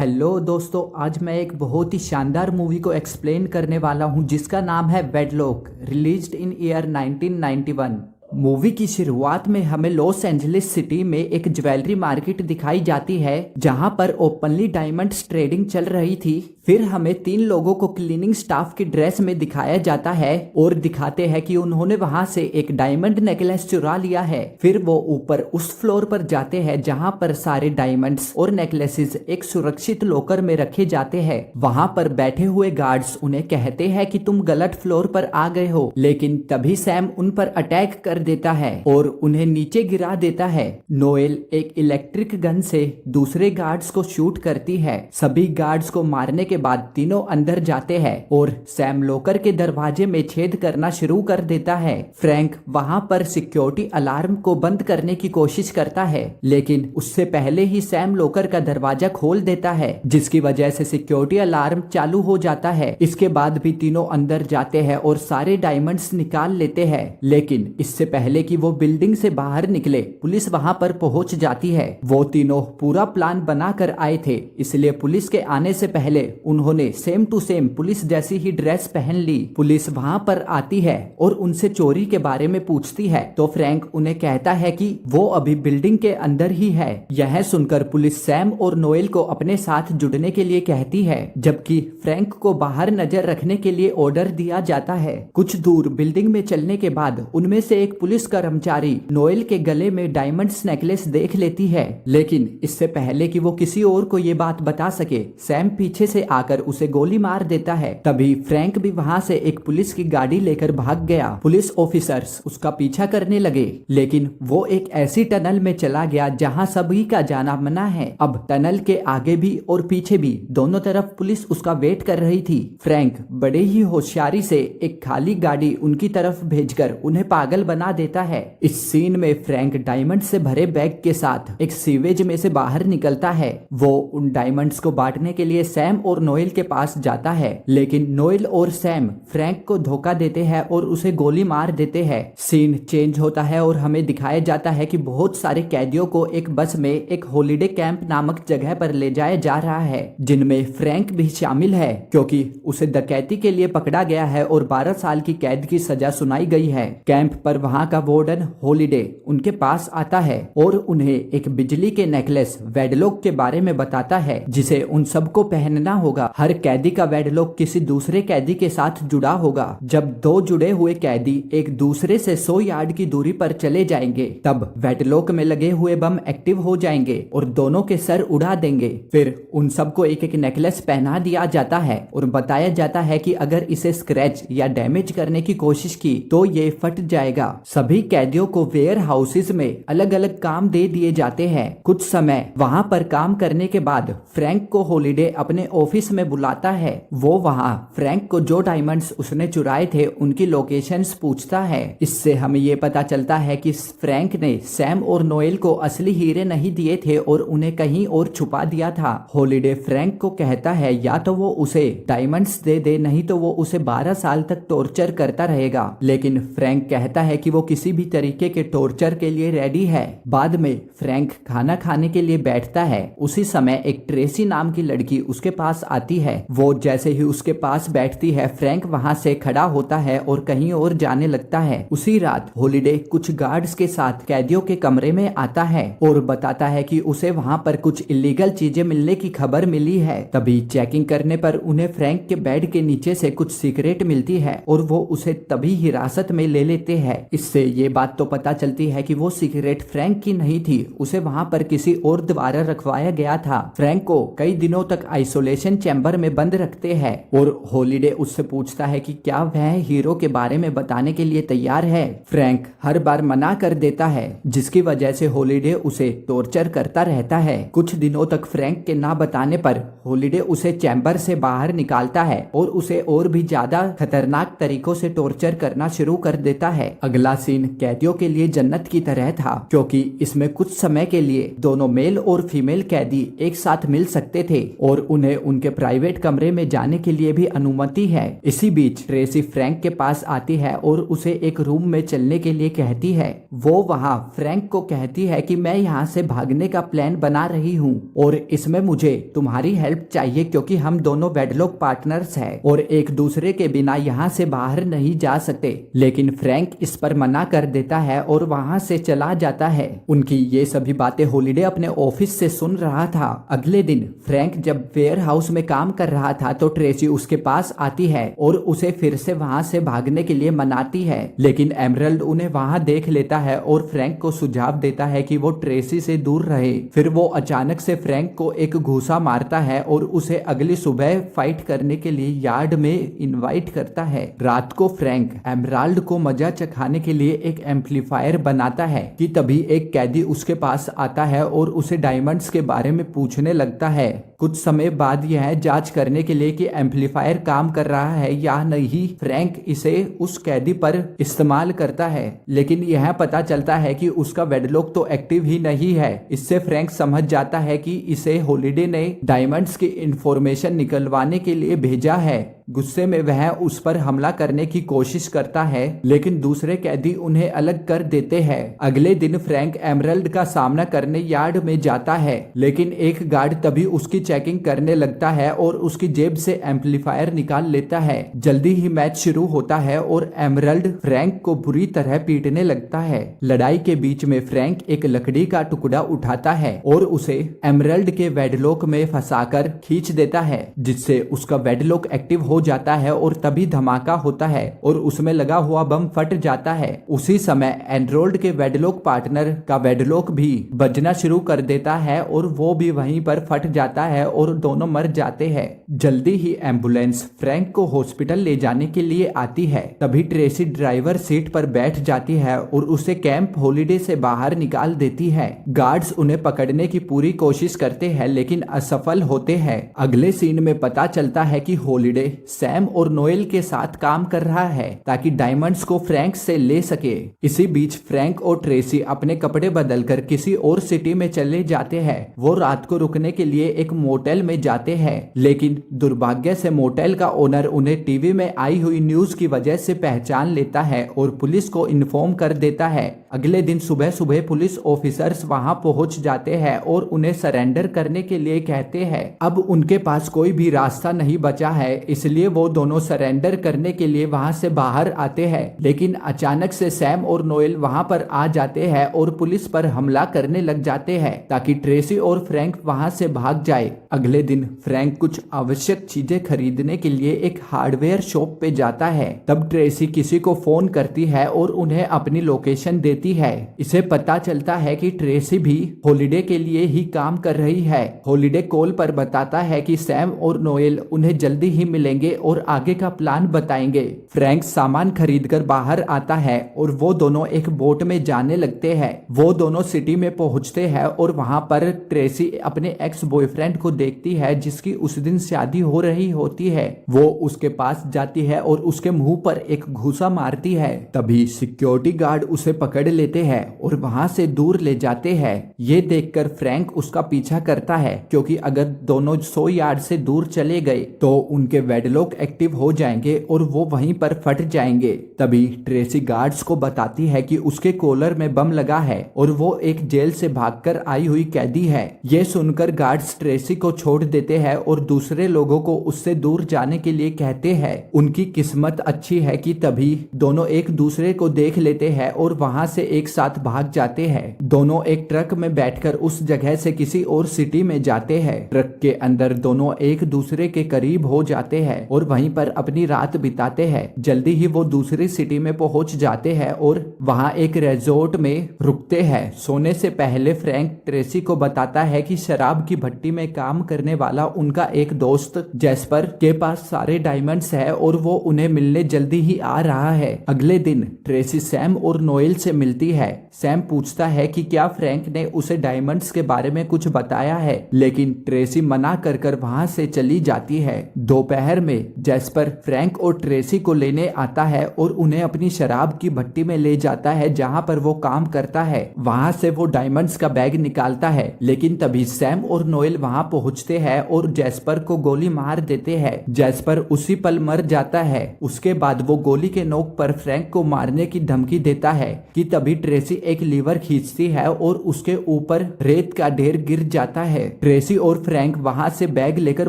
Hello दोस्तों, आज मैं एक बहुत ही शानदार मूवी को एक्सप्लेन करने वाला हूं जिसका नाम है wedlock, released in year 1991। Movie की शुरुआत में हमें लॉस एंजलिस सिटी में एक ज्वेलरी मार्केट दिखाई जाती है जहां पर ओपनली डायमंड्स ट्रेडिंग चल रही थी। फिर हमें 3 लोगों को क्लीनिंग स्टाफ की ड्रेस में दिखाया जाता है और दिखाते हैं कि उन्होंने वहां से एक डायमंड नेकलेस चुरा लिया है। फिर वो ऊपर उस फ्लोर पर जाते हैं जहां पर सारे डायमंड्स और नेकलेसेस एक सुरक्षित लॉकर में रखे जाते हैं। वहां पर बैठे हुए गार्ड्स उन्हें कहते हैं कि तुम गलत फ्लोर पर आ गए हो, लेकिन तभी सैम उन पर अटैक कर देता है और उन्हें नीचे गिरा देता है। नोएल एक इलेक्ट्रिक गन से दूसरे गार्ड्स को शूट करती है। सभी गार्ड्स को मारने के बाद तीनों अंदर जाते हैं और सैम लॉकर के दरवाजे में छेद करना शुरू कर देता है। फ्रैंक वहां पर सिक्योरिटी अलार्म को बंद करने की कोशिश करता है, लेकिन उससे पहले ही सैम लॉकर का दरवाजा खोल देता है, जिसकी वजह से सिक्योरिटी अलार्म चालू हो जाता है। इसके बाद भी तीनों अंदर जाते हैं और सारे डायमंड्स निकाल लेते हैं, लेकिन इससे पहले कि वो बिल्डिंग से बाहर निकले पुलिस वहां पर पहुंच जाती है। वो तीनों पूरा प्लान बनाकर आए थे, इसलिए पुलिस के आने से पहले उन्होंने सेम टू सेम पुलिस जैसी ही ड्रेस पहन ली। पुलिस वहां पर आती है और उनसे चोरी के बारे में पूछती है, तो फ्रैंक उन्हें कहता है कि वो अभी बिल्डिंग के अंदर ही है। यह सुनकर पुलिस सैम और नोएल को अपने साथ जुड़ने के लिए कहती है, जबकि फ्रैंक को बाहर नजर रखने के लिए ऑर्डर दिया जाता है। कुछ दूर बिल्डिंग में चलने के बाद उनमें से एक पुलिस कर्मचारी नोएल के गले में डायमंड्स नेकलेस देख लेती है, लेकिन इससे पहले कि वो किसी और को ये बात बता सके, सैम पीछे से आकर उसे गोली मार देता है। तभी फ्रैंक भी वहां से एक पुलिस की गाड़ी लेकर भाग गया। पुलिस ऑफिसर्स उसका पीछा करने लगे, लेकिन वो एक ऐसी टनल में चला गया जहां सभी का जाना मना है। अब टनल के आगे भी और पीछे भी दोनों तरफ पुलिस उसका वेट कर रही थी। फ्रैंक बड़े ही होशियारी से एक खाली गाड़ी उनकी तरफ भेजकर उन्हें पागल बना देता है। इस सीन में फ्रैंक डायमंड से भरे बैग के साथ एक सीवेज में से बाहर निकलता है। वो उन डायमंड्स को बांटने के लिए सैम और नोएल के पास जाता है, लेकिन नोएल और सैम फ्रैंक को धोखा देते हैं और उसे गोली मार देते हैं। सीन चेंज होता है और हमें दिखाया जाता है कि बहुत सारे कैदियों को एक बस में एक हॉलिडे कैंप नामक जगह पर ले जाया जा रहा है, जिनमें फ्रैंक भी शामिल है, क्योंकि उसे डकैती के लिए पकड़ा गया है और 12 साल की कैद की सजा सुनाई गई है। कैंप पर वहां का वार्डन हॉलिडे उनके पास आता है और उन्हें एक बिजली के नेकलेस वेडलॉक के बारे में बताता है, जिसे उन सबको पहनना होगा। हर कैदी का वेडलॉक किसी दूसरे कैदी के साथ जुड़ा होगा। जब 2 जुड़े हुए कैदी एक दूसरे से 100 यार्ड की दूरी पर चले जाएंगे, तब वेडलॉक में लगे हुए बम एक्टिव हो जाएंगे और दोनों के सर उड़ा देंगे। फिर उन सबको एक एक नेकलेस पहना दिया जाता है और बताया जाता है कि अगर इसे स्क्रैच या डैमेज करने की कोशिश की तो ये फट जाएगा। सभी कैदियों को वेयर हाउसेस में अलग अलग काम दे दिए जाते हैं। कुछ समय वहां पर काम करने के बाद फ्रैंक को हॉलिडे अपने ऑफिस में बुलाता है। वो वहां फ्रैंक को जो डायमंड्स उसने चुराए थे उनकी लोकेशंस पूछता है। इससे हमें ये पता चलता है कि फ्रैंक ने सैम और नोएल को असली हीरे नहीं दिए थे और उन्हें कहीं और छुपा दिया था। हॉलिडे फ्रैंक को कहता है या तो वो उसे डायमंड्स दे दे, नहीं तो वो उसे 12 साल तक टॉर्चर करता रहेगा, लेकिन फ्रैंक कहता है कि वो किसी भी तरीके के टॉर्चर के लिए रेडी है। बाद में फ्रैंक खाना खाने के लिए बैठता है। उसी समय एक ट्रेसी नाम की लड़की उसके पास आती है। वो जैसे ही उसके पास बैठती है, फ्रैंक वहां से खड़ा होता है और कहीं और जाने लगता है। उसी रात हॉलिडे कुछ गार्ड्स के साथ कैदियों के कमरे में आता है और बताता है कि उसे वहां पर कुछ इलीगल चीजें मिलने की खबर मिली है। तभी चेकिंग करने पर उन्हें फ्रैंक के बेड के नीचे से कुछ सीक्रेट मिलती है और वो उसे तभी हिरासत में ले लेते हैं। इससे ये बात तो पता चलती है कि वो सीक्रेट फ्रैंक की नहीं थी, उसे वहां पर किसी और द्वारा रखवाया गया था। फ्रैंक को कई दिनों तक आइसोलेशन चैम्बर में बंद रखते हैं और हॉलिडे उससे पूछता है कि क्या वह हीरो के बारे में बताने के लिए तैयार है। फ्रैंक हर बार मना कर देता है, जिसकी वजह से हॉलिडे उसे टॉर्चर करता रहता है। कुछ दिनों तक फ्रैंक के ना बताने पर हॉलिडे उसे चैम्बर से बाहर निकालता है और उसे और भी ज्यादा खतरनाक तरीकों से टॉर्चर करना शुरू कर देता है। अगला सीन कैदियों के लिए जन्नत की तरह था, क्योंकि इसमें कुछ समय के लिए दोनों मेल और फीमेल कैदी एक साथ मिल सकते थे और उन्हें उनकी उनके प्राइवेट कमरे में जाने के लिए भी अनुमति है। इसी बीच ट्रेसी फ्रैंक के पास आती है और उसे एक रूम में चलने के लिए कहती है। वो वहाँ फ्रैंक को कहती है कि मैं यहाँ से भागने का प्लान बना रही हूँ और इसमें मुझे तुम्हारी हेल्प चाहिए क्योंकि हम दोनों वेडलॉक पार्टनर्स हैं और एक दूसरे के बिना यहाँ से बाहर नहीं जा सकते। लेकिन फ्रैंक इस पर मना कर देता है और वहाँ से चला जाता है। उनकी ये सभी बातें हॉलिडे अपने ऑफिस से सुन रहा था। अगले दिन फ्रैंक जब वेयर हाउस में काम कर रहा था तो ट्रेसी उसके पास आती है और उसे फिर से वहाँ से भागने के लिए मनाती है। लेकिन एमरल्ड उन्हें वहाँ देख लेता है और फ्रैंक को सुझाव देता है कि वो ट्रेसी से दूर रहे। फिर वो अचानक से फ्रैंक को एक घूसा मारता है और उसे अगली सुबह फाइट करने के लिए यार्ड में इनवाइट करता है। रात को फ्रैंक एमराल्ड को मजा चखाने के लिए एक एम्पलीफायर बनाता है कि तभी एक कैदी उसके पास आता है और उसे डायमंड्स के बारे में पूछने लगता है। कुछ समय बाद यह जांच करने के लिए कि एम्पलीफायर काम कर रहा है या नहीं फ्रैंक इसे उस कैदी पर इस्तेमाल करता है। लेकिन यह पता चलता है कि उसका वेडलॉक तो एक्टिव ही नहीं है। इससे फ्रैंक समझ जाता है कि इसे हॉलिडे ने डायमंड्स की इंफॉर्मेशन निकलवाने के लिए भेजा है। गुस्से में वह उस पर हमला करने की कोशिश करता है लेकिन दूसरे कैदी उन्हें अलग कर देते हैं। अगले दिन फ्रैंक एमरल्ड का सामना करने यार्ड में जाता है लेकिन एक गार्ड तभी उसकी चेकिंग करने लगता है और उसकी जेब से एम्पलीफायर निकाल लेता है। जल्दी ही मैच शुरू होता है और एमरल्ड फ्रैंक को बुरी तरह पीटने लगता है। लड़ाई के बीच में फ्रैंक एक लकड़ी का टुकड़ा उठाता है और उसे एमरल्ड के वेडलॉक में फंसाकर खींच देता है जिससे उसका वेडलॉक एक्टिव हो जाता है और तभी धमाका होता है और उसमें लगा हुआ बम फट जाता है। उसी समय एनरोल्ड के वेडलॉक पार्टनर का वेडलॉक भी बजना शुरू कर देता है और वो भी वहीं पर फट जाता है और दोनों मर जाते हैं। जल्दी ही एम्बुलेंस फ्रैंक को हॉस्पिटल ले जाने के लिए आती है। तभी ट्रेसी ड्राइवर सीट पर बैठ जाती है और उसे कैंप हॉलिडे से बाहर निकाल देती है। गार्ड्स उन्हें पकड़ने की पूरी कोशिश करते हैं लेकिन असफल होते हैं। अगले सीन में पता चलता है कि हॉलिडे सैम और नोएल के साथ काम कर रहा है ताकि डायमंड्स को फ्रैंक से ले सके। इसी बीच फ्रैंक और ट्रेसी अपने कपड़े बदलकर किसी और सिटी में चले जाते हैं। वो रात को रुकने के लिए एक मोटेल में जाते हैं लेकिन दुर्भाग्य से मोटेल का ओनर उन्हें टीवी में आई हुई न्यूज की वजह से पहचान लेता है और पुलिस को इन्फॉर्म कर देता है। अगले दिन सुबह सुबह पुलिस ऑफिसर्स वहां पहुंच जाते हैं और उन्हें सरेंडर करने के लिए कहते हैं। अब उनके पास कोई भी रास्ता नहीं बचा है इसलिए वो दोनों सरेंडर करने के लिए वहां से बाहर आते हैं। लेकिन अचानक से सैम और नोएल वहां पर आ जाते हैं और पुलिस पर हमला करने लग जाते हैं ताकि ट्रेसी और फ्रैंक वहां से भाग जाए। अगले दिन फ्रैंक कुछ आवश्यक चीजें खरीदने के लिए एक हार्डवेयर शॉप पे जाता है। तब ट्रेसी किसी को फोन करती है और उन्हें अपनी लोकेशन देती है। इसे पता चलता है कि ट्रेसी भी हॉलिडे के लिए ही काम कर रही है। हॉलिडे कॉल पर बताता है कि सैम और नोएल उन्हें जल्दी ही मिलेंगे और आगे का प्लान बताएंगे। फ्रैंक सामान खरीदकर बाहर आता है और वो दोनों एक बोट में जाने लगते हैं। वो दोनों सिटी में पहुंचते हैं और वहां पर ट्रेसी अपने एक्स बॉयफ्रेंड को देखती है जिसकी उस दिन शादी हो रही होती है। वो उसके पास जाती है और उसके मुंह पर एक घूसा मारती है। तभी सिक्योरिटी गार्ड उसे पकड़ लेते हैं और वहां से दूर ले जाते हैं। ये देखकर फ्रैंक उसका पीछा करता है क्योंकि अगर दोनों 100 यार्ड से दूर चले गए तो उनके वेडलॉक एक्टिव हो जाएंगे और वो वहीं पर फट जाएंगे। तभी ट्रेसी गार्ड्स को बताती है कि उसके कॉलर में बम लगा है और वो एक जेल से भागकर आई हुई कैदी है। ये सुनकर गार्ड्स ट्रेसी को छोड़ देते हैं और दूसरे लोगों को उससे दूर जाने के लिए कहते हैं। उनकी किस्मत अच्छी है कि तभी दोनों एक दूसरे को देख लेते हैं और वहां से एक साथ भाग जाते हैं। दोनों एक ट्रक में बैठकर उस जगह से किसी और सिटी में जाते हैं। ट्रक के अंदर दोनों एक दूसरे के करीब हो जाते हैं और वहीं पर अपनी रात बिताते हैं। जल्दी ही वो दूसरी सिटी में पहुंच जाते हैं और वहां एक रिजॉर्ट में रुकते हैं। सोने से पहले फ्रैंक ट्रेसी को बताता है कि शराब की भट्टी में काम करने वाला उनका एक दोस्त जैस्पर के पास सारे डायमंड्स है और वो उन्हें मिलने जल्दी ही आ रहा है। अगले दिन ट्रेसी सैम और नोएल से मिलती है। सैम पूछता है कि क्या फ्रैंक ने उसे डायमंड्स के बारे में कुछ बताया है लेकिन ट्रेसी मना कर वहां से चली जाती है। दोपहर में में जैस्पर फ्रैंक और ट्रेसी को लेने आता है और उन्हें अपनी शराब की भट्टी में ले जाता है जहां पर वो काम करता है। वहां से वो डायमंड्स का बैग निकालता है, लेकिन तभी सैम और नोएल वहां पहुंचते हैं और जैस्पर को गोली मार देते हैं। जैस्पर उसी पल मर जाता है। उसके बाद वो गोली के नोक पर फ्रैंक को मारने की धमकी देता है कि तभी ट्रेसी एक लीवर खींचती है और उसके ऊपर रेत का ढेर गिर जाता है। ट्रेसी और फ्रैंक वहां से बैग लेकर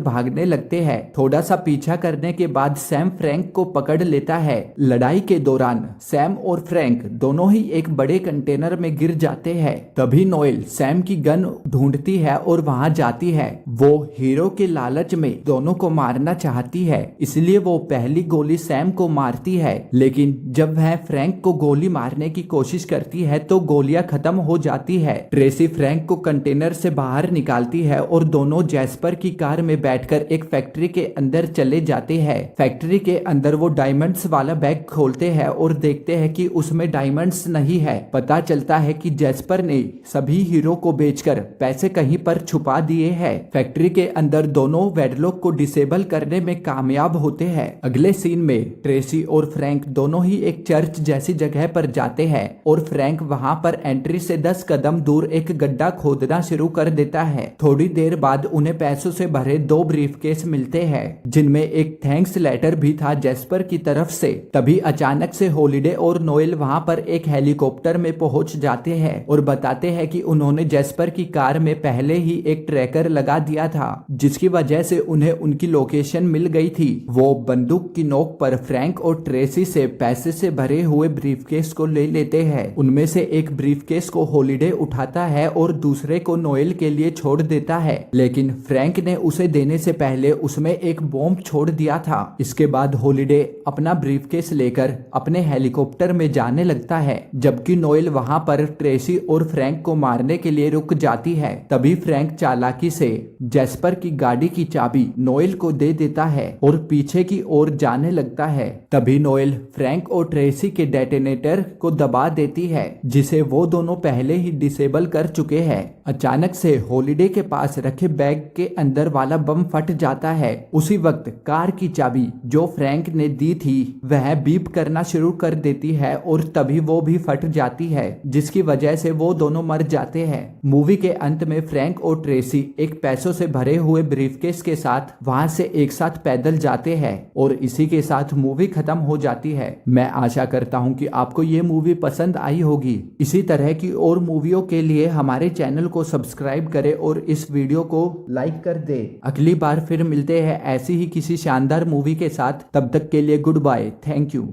भागने लगते हैं। थोड़ा सा पीछा करने के बाद सैम फ्रैंक को पकड़ लेता है। लड़ाई के दौरान सैम और फ्रैंक दोनों ही एक बड़े कंटेनर में गिर जाते हैं। तभी नोएल सैम की गन ढूंढती है और वहां जाती है। वो हीरो के लालच में दोनों को मारना चाहती है, इसलिए वो पहली गोली सैम को मारती है। लेकिन जब वह फ्रैंक को गोली मारने की कोशिश करती है तो गोलियां खत्म हो जाती है। ट्रेसी फ्रैंक को कंटेनर से बाहर निकालती है और दोनों जैस्पर की कार में बैठकर एक फैक्ट्री के अंदर चले जाते हैं। फैक्ट्री के अंदर वो डायमंड्स वाला बैग खोलते हैं और देखते हैं कि उसमें डायमंड्स नहीं है। पता चलता है कि जैस्पर ने सभी हीरो को बेचकर पैसे कहीं पर छुपा दिए हैं। फैक्ट्री के अंदर दोनों वेडलॉक को डिसेबल करने में कामयाब होते हैं। अगले सीन में ट्रेसी और फ्रैंक दोनों ही एक चर्च जैसी जगह पर जाते हैं और फ्रैंक वहां पर एंट्री से 10 कदम दूर एक गड्ढा खोदना शुरू कर देता है। थोड़ी देर बाद उन्हें पैसों से भरे 2 ब्रीफकेस मिलते हैं, जिनमें एक थैंक्स लेटर भी था जैस्पर की तरफ से। तभी अचानक से हॉलिडे और नोएल वहां पर एक हेलीकॉप्टर में पहुंच जाते हैं और बताते हैं कि उन्होंने जैस्पर की कार में पहले ही एक ट्रैकर लगा दिया था, जिसकी वजह से उन्हें उनकी लोकेशन मिल गई थी। वो बंदूक की नोक पर फ्रैंक और ट्रेसी से पैसे से भरे हुए ब्रीफकेस को ले लेते हैं। उनमें से एक ब्रीफकेस को हॉलिडे उठाता है और दूसरे को नोएल के लिए छोड़ देता है, लेकिन फ्रैंक ने उसे देने से पहले उसमें एक बॉम्ब छोड़ दिया था। इसके बाद हॉलिडे अपना ब्रीफकेस लेकर अपने हेलीकॉप्टर में जाने लगता है, जबकि नोएल वहां पर ट्रेसी और फ्रैंक को मारने के लिए रुक जाती है। तभी फ्रैंक चालाकी से जैस्पर की गाड़ी की चाबी नोएल को दे देता है और पीछे की ओर जाने लगता है। तभी नोएल फ्रैंक और ट्रेसी के डेटोनेटर को दबा देती है, जिसे वो दोनों पहले ही डिसेबल कर चुके हैं। अचानक से हॉलिडे के पास रखे बैग के अंदर वाला बम फट जाता है। उसी वक्त कार की चाबी जो फ्रैंक ने दी थी वह बीप करना शुरू कर देती है और तभी वो भी फट जाती है, जिसकी वजह से वो दोनों मर जाते हैं। मूवी के अंत में फ्रैंक और ट्रेसी एक पैसों से भरे हुए ब्रीफकेस के साथ वहां से एक साथ पैदल जाते हैं और इसी के साथ मूवी खत्म हो जाती है। मैं आशा करता हूं कि आपको ये मूवी पसंद आई होगी। इसी तरह की और मूवियों के लिए हमारे चैनल को सब्सक्राइब करें और इस वीडियो को लाइक कर दे। अगली बार फिर मिलते हैं ऐसी ही किसी शानदार मूवी के साथ। तब तक के लिए गुड बाय, थैंक यू।